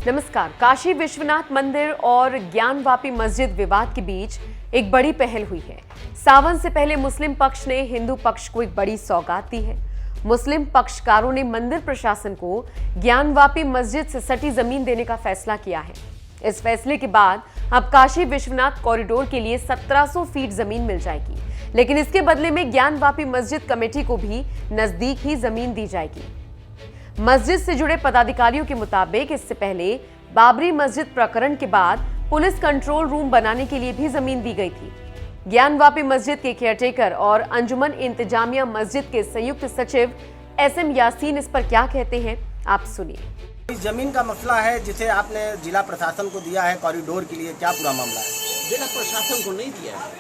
नमस्कार। काशी विश्वनाथ मंदिर और ज्ञानवापी मस्जिद विवाद के बीच एक बड़ी पहल हुई है। सावन से पहले मुस्लिम पक्ष ने हिंदू पक्ष को एक बड़ी सौगात दी है। मुस्लिम पक्षकारों ने मंदिर प्रशासन को ज्ञानवापी मस्जिद से सटी जमीन देने का फैसला किया है। इस फैसले के बाद अब काशी विश्वनाथ कॉरिडोर के लिए 1700 फीट जमीन मिल जाएगी, लेकिन इसके बदले में ज्ञानवापी मस्जिद कमेटी को भी नजदीक ही जमीन दी जाएगी। मस्जिद से जुड़े पदाधिकारियों के मुताबिक इससे पहले बाबरी मस्जिद प्रकरण के बाद पुलिस कंट्रोल रूम बनाने के लिए भी जमीन दी गई थी। ज्ञानवापी मस्जिद के केयरटेकर और अंजुमन इंतजामिया मस्जिद के संयुक्त सचिव SM यासीन इस पर क्या कहते हैं, आप सुनिए। इस जमीन का मसला है जिसे आपने जिला प्रशासन को दिया है कॉरिडोर के लिए, क्या पूरा मामला है? जिला प्रशासन को नहीं दिया है,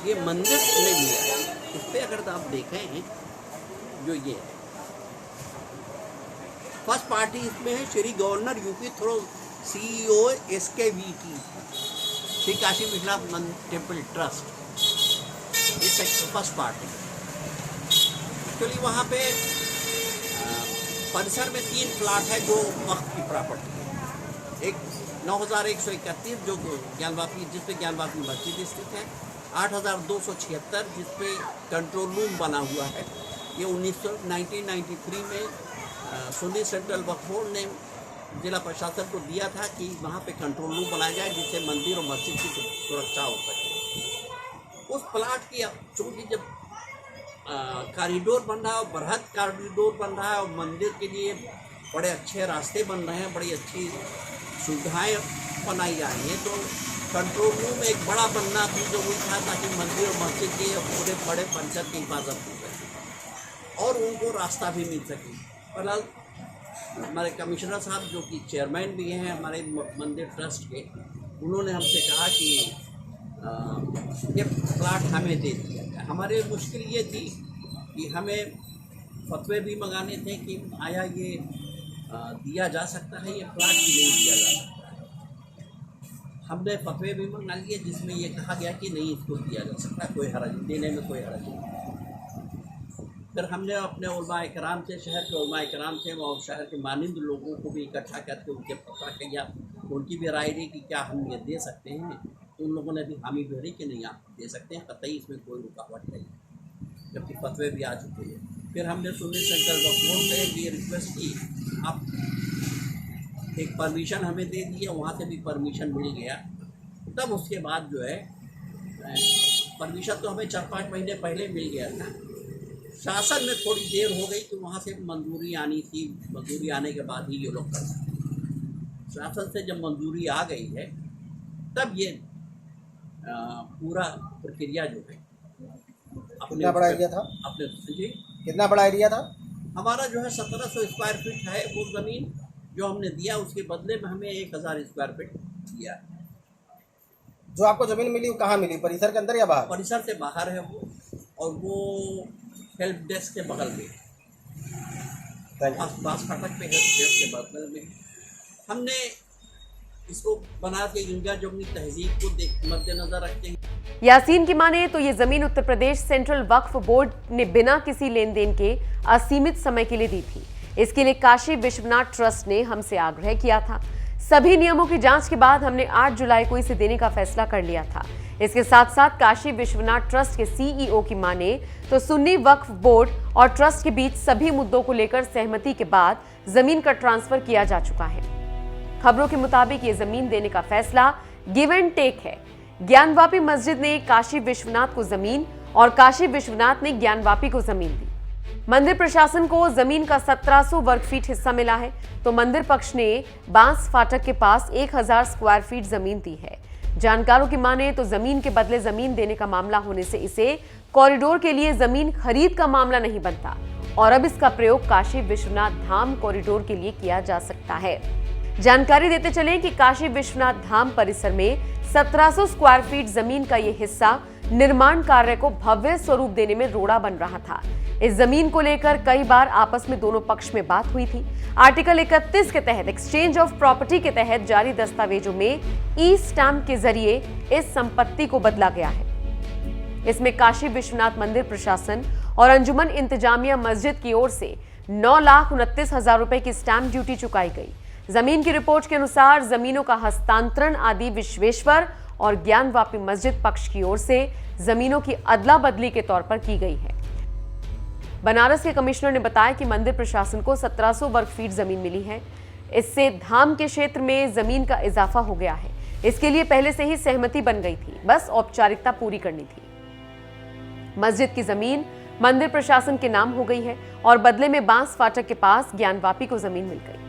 ये मंदिर ने दिया है। इस पर अगर आप देखें जो ये फर्स्ट पार्टी इसमें है Shri governor UP through CEO SKVT Shri Kashi Vishwanath temple trust, ये फर्स्ट पार्टी। एक्चुअली वहाँ पे परिसर में 3 प्लाट है जो वक्त की प्रॉपर्टी है। एक 9131 जो ज्ञानवापी जिसपे ज्ञानवापी मस्जिद स्थित है, 8276 जिसपे कंट्रोल रूम बना हुआ है। ये 1993 में सुन्नी सेंट्रल वक्फ बोर्ड ने जिला प्रशासन को दिया था कि वहाँ पे कंट्रोल रूम बनाया जाए जिससे मंदिर और मस्जिद की सुरक्षा हो सके। उस प्लाट की चूँकि जब कॉरिडोर बन रहा है और बृहद कॉरिडोर बन रहा है और मंदिर के लिए बड़े अच्छे रास्ते बन रहे हैं, बड़ी अच्छी सुविधाएं बनाई जा रही हैं, तो कंट्रोल रूम एक बड़ा बनना भी जरूरी था ताकि मंदिर और मस्जिद के पूरे बड़े परिसर की हिफाजत हो सके और उनको रास्ता भी मिल सके। फिलहाल हमारे कमिश्नर साहब जो कि चेयरमैन भी हैं हमारे मंदिर ट्रस्ट के, उन्होंने हमसे कहा कि ये प्लाट हमें दे दिया जाए। हमारे मुश्किल ये थी कि हमें फतवे भी मंगाने थे कि आया ये दिया जा सकता है, ये प्लाट भी नहीं दिया जा सकता है। हमने फतवे भी मंगा लिए जिसमें ये कहा गया कि नहीं इसको दिया जा सकता, कोई हरज देने में कोई हरज नहीं। फिर हमने अपने उलमाए कराम से, शहर के उलमाए कराम से और शहर के मानिंद लोगों को भी इकट्ठा करके उनके पता किया, उनकी भी राय ली कि क्या हम ये दे सकते हैं। तो उन लोगों ने भी हामी भरी कि नहीं आप दे सकते हैं, कतई इसमें कोई रुकावट नहीं, जबकि फतवे भी आ चुके हैं। फिर हमने सुन्नी सेंट्रल वक्फ बोर्ड से ये रिक्वेस्ट की, आप एक परमिशन हमें दे दिए, वहाँ से भी परमिशन मिल गया। तब उसके बाद जो है परमिशन तो हमें 4-5 महीने पहले मिल गया था। शासन में थोड़ी देर हो गई तो वहाँ से मंजूरी आनी थी, मंजूरी आने के बाद ही ये लोग कर सकते। शासन से जब मंजूरी आ गई है तब ये पूरा प्रक्रिया जो है कितना बड़ा एरिया था? अपने जी कितना बड़ा एरिया था? हमारा जो है 1700 स्क्वायर फीट है वो ज़मीन जो हमने दिया, उसके बदले में हमें 1000 स्क्वायर फीट दिया। जो आपको ज़मीन मिली वो कहाँ मिली, परिसर के अंदर या बाहर? परिसर से बाहर है वो, और वो हेल्प डेस्क के बगल में, आसपास फाटक पे हेल्प डेस्क के बगल में हमने इसको बना के गंगा जमुनी तहजीब को मद्देनजर रखते हैं। यासीन की माने तो ये जमीन उत्तर प्रदेश सेंट्रल वक्फ बोर्ड ने बिना किसी लेन देन के असीमित समय के लिए दी थी। इसके लिए काशी विश्वनाथ ट्रस्ट ने हमसे आग्रह किया था। सभी नियमों की जांच के बाद हमने 8 जुलाई को इसे देने का फैसला कर लिया था। इसके साथ साथ काशी विश्वनाथ ट्रस्ट के CEO की माने तो सुन्नी वक्फ बोर्ड और ट्रस्ट के बीच सभी मुद्दों को लेकर सहमति के बाद जमीन का ट्रांसफर किया जा चुका है। खबरों के मुताबिक ये जमीन देने का फैसला गिव एंड टेक है। ज्ञानवापी मस्जिद ने काशी विश्वनाथ को जमीन और काशी विश्वनाथ ने ज्ञानवापी को जमीन दी। मंदिर प्रशासन को जमीन का 1700 वर्ग फीट हिस्सा मिला है, तो मंदिर पक्ष ने बांस फाटक के पास 1000 स्क्वायर फीट जमीन दी है। जानकारों की माने तो जमीन के बदले जमीन देने का मामला होने से इसे कॉरिडोर के लिए जमीन खरीद का मामला नहीं बनता और अब इसका प्रयोग काशी विश्वनाथ धाम कॉरिडोर के लिए किया जा सकता है। जानकारी देते चलें कि काशी विश्वनाथ धाम परिसर में 1700 स्क्वायर फीट जमीन का ये हिस्सा निर्माण कार्य को भव्य स्वरूप देने में रोड़ा बन रहा था। इस जमीन को लेकर कई बार आपस में दोनों पक्ष में बात हुई थी। आर्टिकल 31 के तहत एक्सचेंज ऑफ प्रॉपर्टी के तहत जारी दस्तावेजों में ई-स्टैम्प के जरिए इस संपत्ति को बदला गया है। इसमें काशी विश्वनाथ मंदिर प्रशासन और अंजुमन इंतजामिया मस्जिद की ओर से 9,29,000 रुपए की स्टैंप ड्यूटी चुकाई गई। जमीन की रिपोर्ट के अनुसार जमीनों का हस्तांतरण आदि विश्वेश्वर और ज्ञानवापी मस्जिद पक्ष की ओर से जमीनों की अदला बदली के तौर पर की गई है। बनारस के कमिश्नर ने बताया कि मंदिर प्रशासन को 1700 वर्ग फीट जमीन मिली है। इससे धाम के क्षेत्र में जमीन का इजाफा हो गया है। इसके लिए पहले से ही सहमति बन गई थी, बस औपचारिकता पूरी करनी थी। मस्जिद की जमीन मंदिर प्रशासन के नाम हो गई है और बदले में बांस फाटक के पास ज्ञानवापी को जमीन मिल गई।